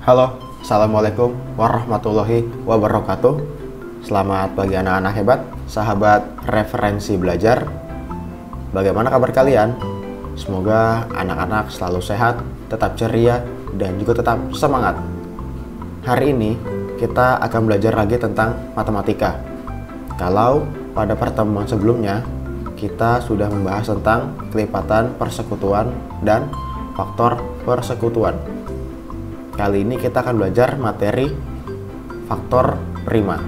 Halo, Assalamualaikum warahmatullahi wabarakatuh. Selamat pagi anak-anak hebat, sahabat referensi belajar. Bagaimana kabar kalian? Semoga anak-anak selalu sehat, tetap ceria, dan juga tetap semangat. Hari ini kita akan belajar lagi tentang matematika. Kalau pada pertemuan sebelumnya kita sudah membahas tentang kelipatan persekutuan dan faktor persekutuan. Kali ini kita akan belajar materi faktor prima.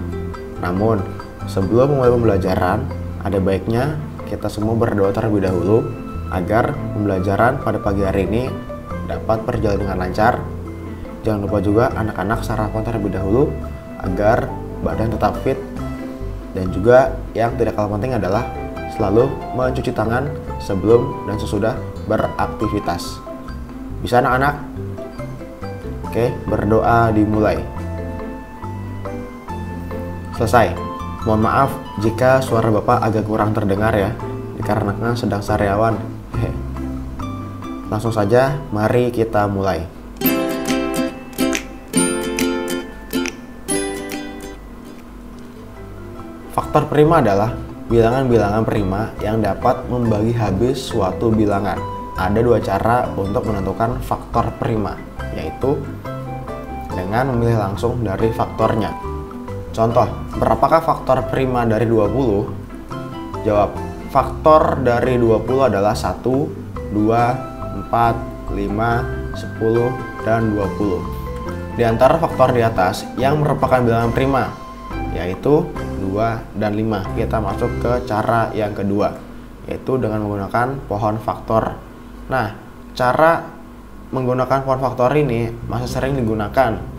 Namun, sebelum memulai pembelajaran, ada baiknya kita semua berdoa terlebih dahulu agar pembelajaran pada pagi hari ini dapat berjalan dengan lancar. Jangan lupa juga anak-anak sarapan terlebih dahulu agar badan tetap fit. Dan juga yang tidak kalah penting adalah selalu mencuci tangan sebelum dan sesudah beraktivitas. Bisa anak-anak? Oke, berdoa dimulai. Selesai. Mohon maaf jika suara Bapak agak kurang terdengar ya, dikarenakan sedang sariawan. Langsung saja, mari kita mulai. Faktor prima adalah bilangan-bilangan prima yang dapat membagi habis suatu bilangan. Ada dua cara untuk menentukan faktor prima, yaitu dengan memilih langsung dari faktornya. Contoh, berapakah faktor prima dari 20? Jawab, faktor dari 20 adalah 1, 2, 4, 5, 10, dan 20. Di antara faktor di atas yang merupakan bilangan prima, yaitu 2 dan 5. Kita masuk ke cara yang kedua, yaitu dengan menggunakan pohon faktor. Nah, cara menggunakan pohon faktor ini masih sering digunakan.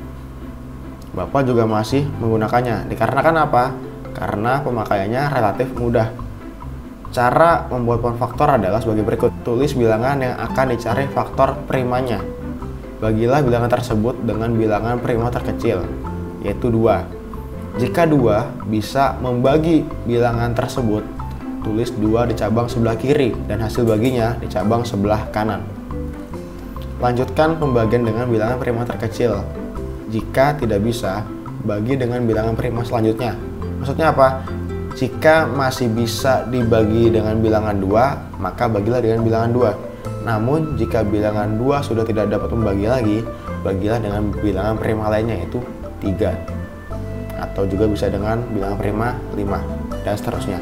Bapak juga masih menggunakannya. Dikarenakan apa? Karena pemakaiannya relatif mudah. Cara membuat pohon faktor adalah sebagai berikut. Tulis bilangan yang akan dicari faktor primanya. Bagilah bilangan tersebut dengan bilangan prima terkecil, yaitu 2. Jika 2 bisa membagi bilangan tersebut, tulis 2 di cabang sebelah kiri dan hasil baginya di cabang sebelah kanan. Lanjutkan pembagian dengan bilangan prima terkecil. Jika tidak bisa, bagi dengan bilangan prima selanjutnya. Maksudnya apa? Jika masih bisa dibagi dengan bilangan 2, maka bagilah dengan bilangan 2. Namun, jika bilangan 2 sudah tidak dapat membagi lagi, bagilah dengan bilangan prima lainnya, yaitu 3. Atau juga bisa dengan bilangan prima 5, dan seterusnya.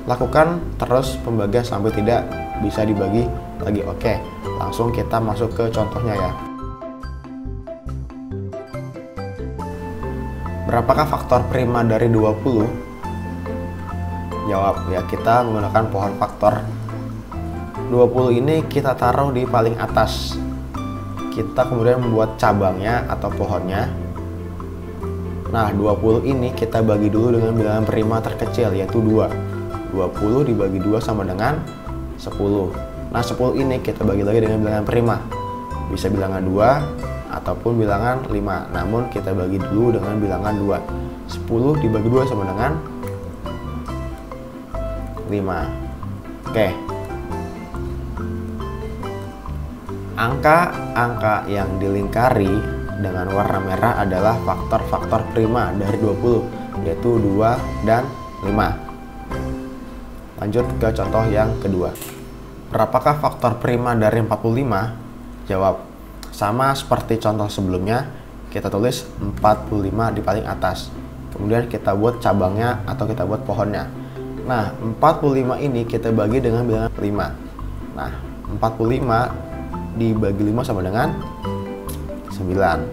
Lakukan terus pembagian sampai tidak bisa dibagi lagi. Oke, langsung kita masuk ke contohnya ya. Berapakah faktor prima dari 20? Jawab ya, kita menggunakan pohon faktor. 20 ini kita taruh di paling atas. Kita kemudian membuat cabangnya atau pohonnya. Nah, 20 ini kita bagi dulu dengan bilangan prima terkecil, yaitu 2. 20 dibagi 2 sama dengan 10. Nah, 10 ini kita bagi lagi dengan bilangan prima. Bisa bilangan 2 ataupun bilangan 5. Namun kita bagi dulu dengan bilangan 2. 10 dibagi 2 sama dengan 5. Oke. Angka-angka yang dilingkari dengan warna merah adalah faktor-faktor prima dari 20, yaitu 2 dan 5. Lanjut ke contoh yang kedua. Berapakah faktor prima dari 45? Jawab, sama seperti contoh sebelumnya, kita tulis 45 di paling atas. Kemudian kita buat cabangnya atau kita buat pohonnya. Nah, 45 ini kita bagi dengan bilangan 5. Nah, 45 dibagi 5 sama dengan 9.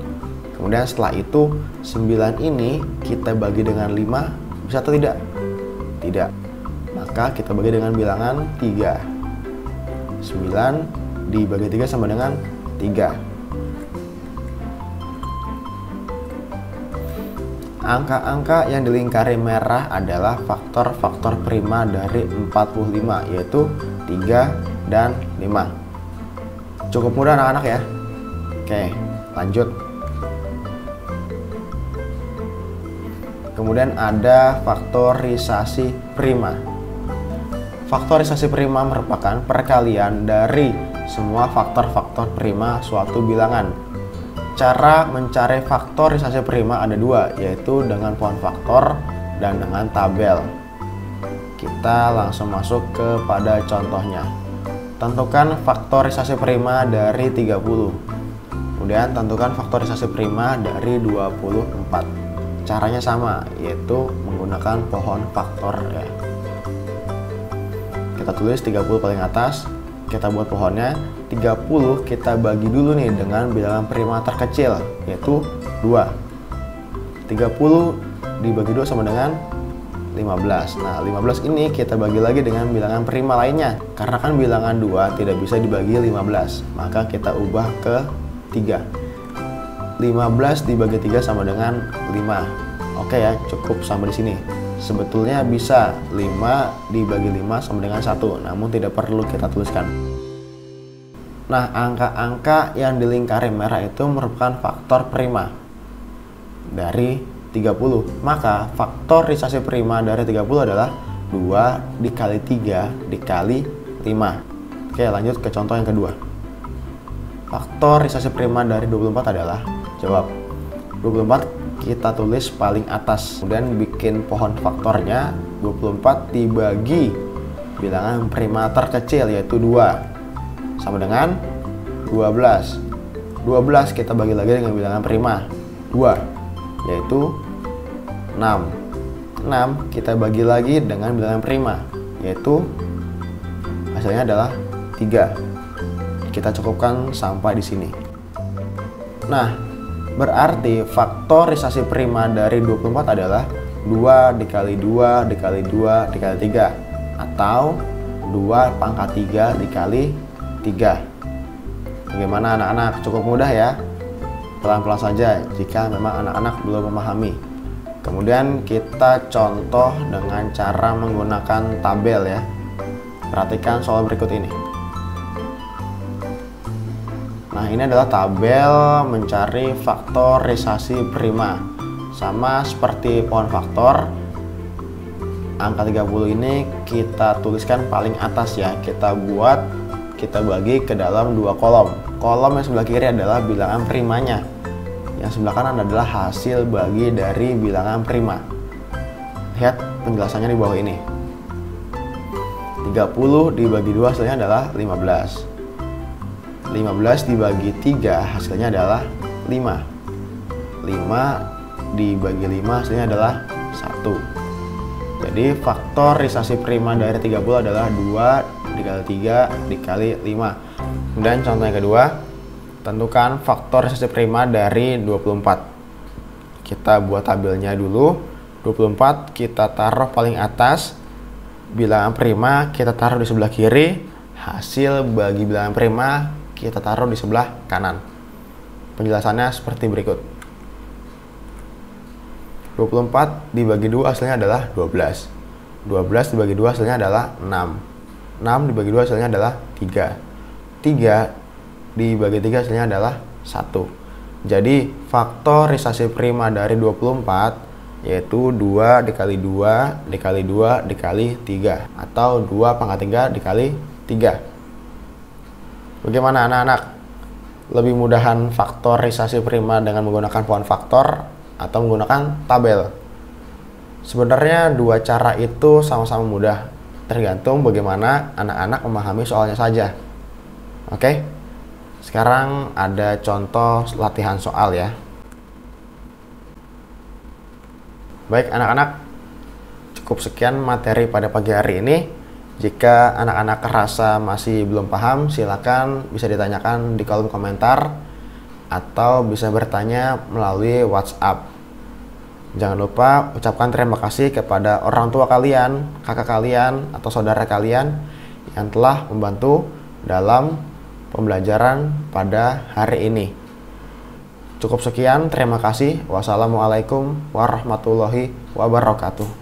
Kemudian setelah itu 9 ini kita bagi dengan 5, bisa atau tidak? Tidak. Maka kita bagi dengan bilangan 3. 9 dibagi 3 sama dengan 3. Angka-angka yang dilingkari merah adalah faktor-faktor prima dari 45, yaitu 3 dan 5. Cukup mudah anak-anak ya. Oke, lanjut. Kemudian ada faktorisasi prima. Faktorisasi prima merupakan perkalian dari semua faktor-faktor prima suatu bilangan. Cara mencari faktorisasi prima ada dua, yaitu dengan pohon faktor dan dengan tabel. Kita langsung masuk kepada contohnya. Tentukan faktorisasi prima dari 30. Kemudian tentukan faktorisasi prima dari 24. Caranya sama, yaitu menggunakan pohon faktor ya. Kita tulis 30 paling atas, kita buat pohonnya. 30 kita bagi dulu nih dengan bilangan prima terkecil, yaitu 2. 30 dibagi 2 sama dengan 15. Nah, 15 ini kita bagi lagi dengan bilangan prima lainnya. Karena kan bilangan 2 tidak bisa dibagi 15, maka kita ubah ke 3. 15 dibagi 3 sama dengan 5. Oke ya, cukup sampai di sini. Sebetulnya bisa 5 dibagi 5 sama dengan 1, namun tidak perlu kita tuliskan. Nah, angka-angka yang dilingkari merah itu merupakan faktor prima dari 30. Maka faktorisasi prima dari 30 adalah 2 dikali 3 dikali 5. Oke, lanjut ke contoh yang kedua. Faktorisasi prima dari 24 adalah, jawab. 24 kita tulis paling atas, kemudian bikin pohon faktornya. 24 dibagi bilangan prima terkecil, yaitu 2, sama dengan 12. 12 kita bagi lagi dengan bilangan prima 2, yaitu 6. 6 kita bagi lagi dengan bilangan prima, yaitu hasilnya adalah 3. Kita cukupkan sampai di sini. Nah, berarti faktorisasi prima dari 24 adalah 2 dikali 2 dikali 2 dikali 3, atau 2 pangkat 3 dikali 3. Bagaimana anak-anak? Cukup mudah ya? Pelan-pelan saja jika memang anak-anak belum memahami. Kemudian kita contoh dengan cara menggunakan tabel ya. Perhatikan soal berikut ini. Nah, ini adalah tabel mencari faktorisasi prima. Sama seperti pohon faktor, angka 30 ini kita tuliskan paling atas ya. Kita bagi ke dalam 2 kolom. Kolom yang sebelah kiri adalah bilangan primanya. Yang sebelah kanan adalah hasil bagi dari bilangan prima. Lihat penjelasannya di bawah ini. 30 dibagi 2 hasilnya adalah 15. 15 dibagi 3 hasilnya adalah 5. 5 dibagi 5 hasilnya adalah 1. Jadi faktorisasi prima dari 30 adalah 2 dikali 3 dikali 5. Kemudian contoh yang kedua, tentukan faktorisasi prima dari 24. Kita buat tabelnya dulu. 24 kita taruh paling atas, bilangan prima kita taruh di sebelah kiri, hasil bagi bilangan prima kita taruh di sebelah kanan. Penjelasannya seperti berikut. 24 dibagi 2 hasilnya adalah 12. 12 dibagi 2 hasilnya adalah 6. 6 dibagi 2 hasilnya adalah 3. 3 dibagi 3 hasilnya adalah 1. Jadi faktorisasi prima dari 24 yaitu 2 dikali 2 dikali 2 dikali 3, atau 2 pangkat 3 dikali 3. Bagaimana anak-anak? Lebih mudahan faktorisasi prima dengan menggunakan pohon faktor atau menggunakan tabel? Sebenarnya dua cara itu sama-sama mudah, tergantung bagaimana anak-anak memahami soalnya saja. Oke, sekarang ada contoh latihan soal ya. Baik anak-anak, cukup sekian materi pada pagi hari ini. Jika anak-anak rasa masih belum paham, silakan bisa ditanyakan di kolom komentar atau bisa bertanya melalui WhatsApp. Jangan lupa ucapkan terima kasih kepada orang tua kalian, kakak kalian, atau saudara kalian yang telah membantu dalam pembelajaran pada hari ini. Cukup sekian, terima kasih. Wassalamualaikum warahmatullahi wabarakatuh.